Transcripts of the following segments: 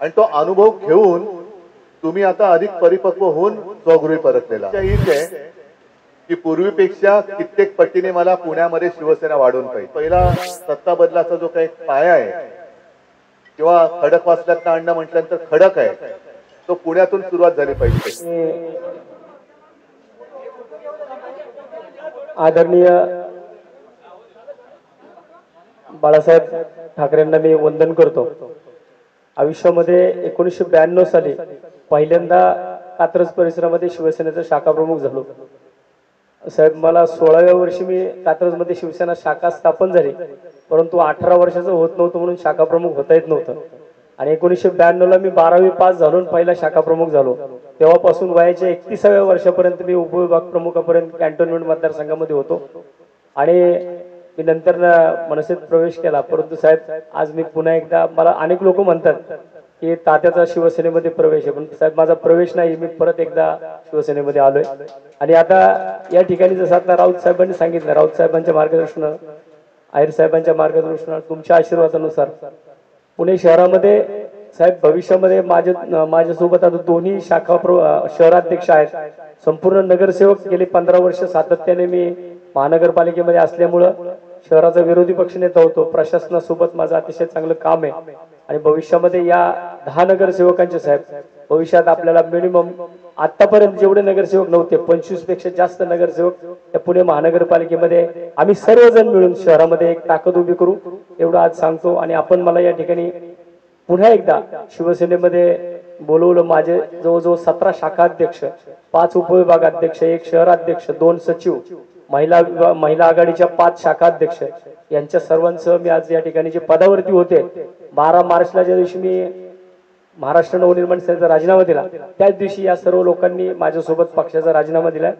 आणि तो अनुभव घेऊन तुम्ही आता अधिक परिपक्व होऊन स्वगृही परतलेला हीच आहे की पूर्वीपेक्षा कित्येक पटीने मला पुण्यामध्ये शिवसेना वाढवून पाहिजे। पहिला सत्ता बदलाचा जो काही पाया आहे किंवा खडकवासल्यात आणणं म्हटल्यानंतर खडक आहे तो पुण्यातून सुरुवात झाली पाहिजे। आदरणीय बाळासाहेब ठाकरेंना मी वंदन करतो। आयुष्यामध्ये 1992 साली पहिल्यांदा कात्रज परिसरामध्ये शिवसेनेचा शाखा प्रमुख झालो। साहेब मला 16व्या वर्षी मी कात्रजमध्ये शिवसेना शाखा स्थापन झाली, परंतु 18 वर्षाचं होत नव्हतं म्हणून शाखा प्रमुख होता येत नव्हतं। आणि 1992 ला मी 12वी पास झालो पहिला शाखा प्रमुख झालो। तेव्हापासून वयाच्या 31व्या वर्षापर्यंत मी उपविभाग प्रमुखापर्यंत कॅन्टोन्मेंट मतदारसंघामध्ये होतो आणि मी नंतर मनसेत प्रवेश केला। परंतु साहेब आज मी पुन्हा एकदा, मला अनेक लोक म्हणतात की तात्याचा शिवसेनेमध्ये प्रवेश आहे, पण साहेब माझा प्रवेश नाही, मी परत एकदा शिवसेनेमध्ये आलोय। आणि आता या ठिकाणी जसं आता राऊत साहेबांनी सांगितलं, राऊत साहेबांच्या मार्गदर्शनानं, आयर साहेबांच्या मार्गदर्शनानं, तुमच्या आशीर्वादानुसार पुणे शहरामध्ये साहेब भविष्यामध्ये माझ्यासोबत आता दोन्ही शाखा शहराध्यक्ष आहेत। संपूर्ण नगरसेवक गेले 15 वर्ष सातत्याने मी महानगरपालिकेमध्ये असल्यामुळं शहराचा विरोधी पक्षनेता होतो। प्रशासनासोबत माझं अतिशय चांगलं काम आहे आणि भविष्यामध्ये या 10 नगरसेवकांचे साहेब भविष्यात आपल्याला मिनिमम आतापर्यंत जेवढे नगरसेवक नव्हते 25 पेक्षा जास्त नगरसेवक या पुणे महानगरपालिकेमध्ये आम्ही सर्वजण मिळून शहरामध्ये एक ताकद उभी करू एवढं आज सांगतो। आणि आपण मला या ठिकाणी पुन्हा एकदा शिवसेनेमध्ये बोलवलं। माझे जवळजवळ 17 शाखा अध्यक्ष, 5 उपविभाग अध्यक्ष, 1 शहराध्यक्ष, 2 सचिव, महिला आघाडीच्या 5 शाखा अध्यक्ष यांच्या सर्वांसह मी आज या ठिकाणी जे पदावरती होते 12 मार्चला ज्या दिवशी मी महाराष्ट्र नवनिर्माण सेनेचा राजीनामा दिला त्याच दिवशी या सर्व लोकांनी माझ्यासोबत पक्षाचा राजीनामा दिला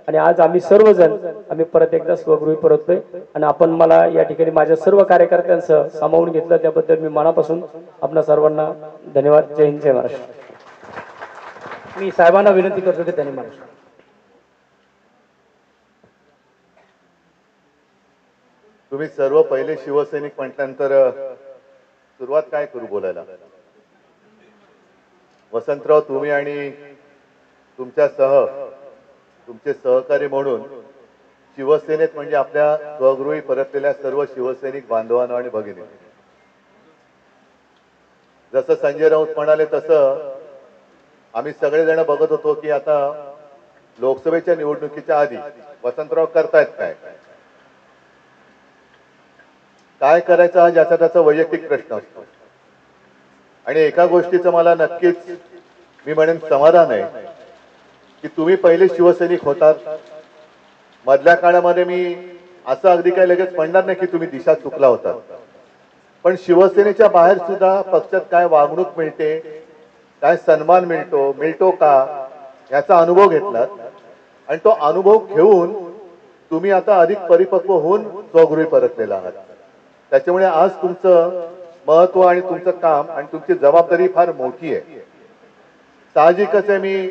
आणि आज आम्ही सर्वजण आम्ही परत एकदा स्वगृही परतलोय। आणि आपण मला या ठिकाणी माझ्या सर्व कार्यकर्त्यांसह सामावून घेतलं त्याबद्दल मी मनापासून आपल्या सर्वांना धन्यवाद। जय हिंद, जय महाराष्ट्र। मी साहेबांना विनंती करतो की त्यांनी मला तुम्ही सर्व पहिले शिवसैनिक म्हटल्यानंतर सुरुवात काय करू बोलायला? वसंतराव, तुम्ही आणि तुमचे सहकारी म्हणून शिवसेनेत म्हणजे आपल्या स्वगृही परतलेल्या सर्व शिवसैनिक बांधवांना आणि भगिनी, जसं संजय राऊत म्हणाले तसं आम्ही सगळेजण बघत होतो की आता लोकसभेच्या निवडणुकीच्या आधी वसंतराव करतायत काय करायचं हा ज्याचा त्याचा वैयक्तिक प्रश्न असतो। आणि एका गोष्टीचं मला नक्कीच मी म्हणेन समाधान आहे की तुम्ही पहिले शिवसैनिक होतात। मधल्या काळामध्ये मी असं अगदी काही लगेच म्हणणार नाही की तुम्ही दिशा चुकला होता, पण शिवसेनेच्या बाहेर सुद्धा पक्षात काय वागणूक मिळते, काय सन्मान मिळतो का याचा अनुभव घेतलात आणि तो अनुभव घेऊन तुम्ही आता अधिक परिपक्व होऊन स्वगृही परतलेला आहात। त्याच्यामुळे आज तुमचं महत्व आणि तुमचं काम आणि तुमची जबाबदारी फार मोठी आहे। साहजिकच आहे, मी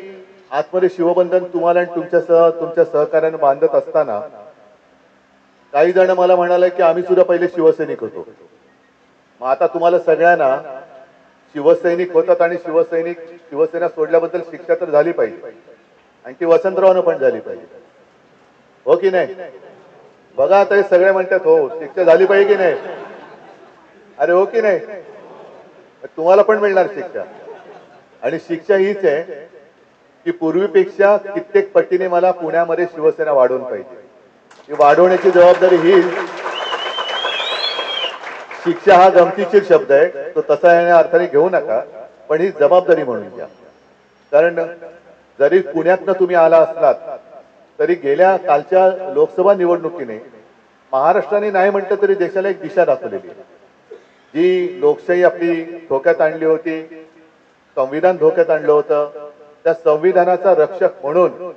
आतमध्ये शिवबंधन तुम्हाला आणि तुमच्या सहकार्याने बांधत असताना काही जण मला म्हणाले की आम्ही सुद्धा पहिले शिवसैनिक होतो। मग आता तुम्हाला सगळ्यांना शिवसैनिक होतात आणि शिवसेना सोडल्याबद्दल शिक्षा तर झाली पाहिजे आणि ती वसंतरावनं पण झाली पाहिजे, हो की नाही? बघा आता हे सगळे म्हणतात हो शिक्षा झाली पाहिजे की नाही, अरे हो की नाही? तुम्हाला पण मिळणार शिक्षा। आणि शिक्षा हीच आहे की पूर्वीपेक्षा कित्येक पटीने मला पुण्यामध्ये शिवसेना वाढवून पाहिजे। ही वाढवण्याची जबाबदारी ही, शिक्षा हा गमतीशीर शब्द आहे तो तसा या अर्थाने घेऊ नका, पण ही जबाबदारी म्हणून घ्या। कारण जरी पुण्यातनं तुम्ही आला असलात तरी गेल्या कालच्या लोकसभा निवडणुकीने महाराष्ट्राने नाही म्हटलं तरी देशाला एक दिशा दाखवलेली आहे। जी लोकशाही आपली धोक्यात आणली होती, संविधान धोक्यात आणलं होतं, त्या संविधानाचा रक्षक म्हणून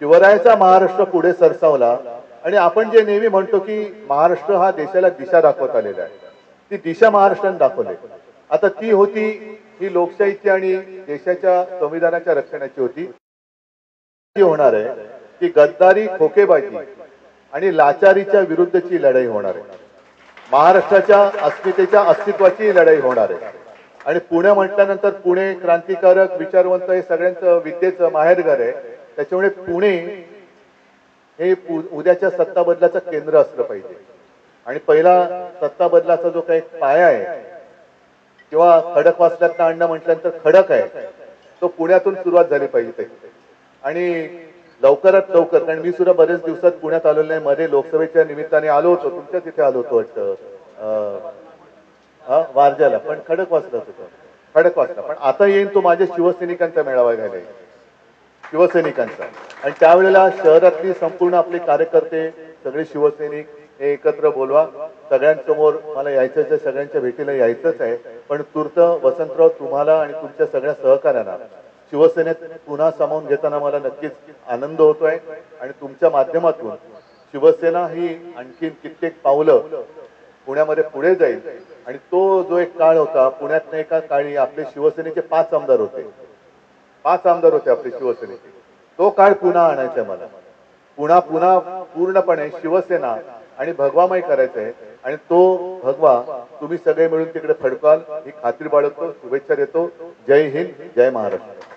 शिवरायाचा महाराष्ट्र पुढे सरसावला आणि आपण जे नेहमी म्हणतो की महाराष्ट्र हा देशाला दिशा दाखवत आलेला आहे, ती दिशा महाराष्ट्राने दाखवली। आता ती होती ही लोकशाहीची आणि देशाच्या संविधानाच्या रक्षणाची होती। होणार आहे की गद्दारी, खोकेबाजी आणि लाचारीच्या विरुद्धची लढाई होणार आहे। महाराष्ट्राच्या अस्मितेच्या अस्तित्वाची लढाई होणार आहे। आणि पुणे म्हटल्यानंतर पुणे क्रांतिकारक विचारवंत हे सगळ्यांचं विद्येचं माहेरघर आहे. त्याच्यामुळे पुणे हे उद्याच्या सत्ता बदलाचं केंद्र असलं पाहिजे. आणि पहिला सत्ता बदलाचा जो काही पाया आहे किंवा खडकवासल्यात आणणं म्हटल्यानंतर खडक आहे तो पुण्यातून सुरुवात झाली पाहिजे. आणि लवकरात लवकर, कारण मी सुद्धा बरेच दिवसात पुण्यात आलेलो नाही, मध्ये लोकसभेच्या निमित्ताने आलो होतो, तुमच्या तिथे आलो होतो वाटतं वारजाला, पण खडकवासलाच होतं, खडकवासला. पण आता येईन तो माझ्या शिवसैनिकांचा मेळावा घ्यायला येईल, शिवसैनिकांचा. आणि त्यावेळेला शहरातली संपूर्ण आपले कार्यकर्ते सगळे शिवसैनिक हे एकत्र बोलवा. सगळ्यांसमोर मला यायचंच आहे, सगळ्यांच्या भेटीला यायचंच आहे. पण तूर्त वसंतराव तुम्हाला आणि तुमच्या सगळ्या सहकार्यांना शिवसेनेत पुन्हा सामावून घेताना मला नक्कीच आनंद होतोय. आणि तुमच्या माध्यमातून शिवसेना ही आणखी कित्येक पावलं पुण्यामध्ये पुढे जाईल. आणि तो जो एक काळ होता पुण्यात, एका काळी आपले शिवसेनेचे 5 आमदार होते, 5 आमदार होते आपले शिवसेनेचे. तो काळ पुन्हा आणायचा आहे मला. पुन्हा पूर्णपणे शिवसेना आणि भगवामय करायचं आहे. आणि तो भगवा तुम्ही सगळे मिळून तिकडे फडकाल ही खात्री बाळगतो. शुभेच्छा देतो. जय हिंद, जय महाराष्ट्र.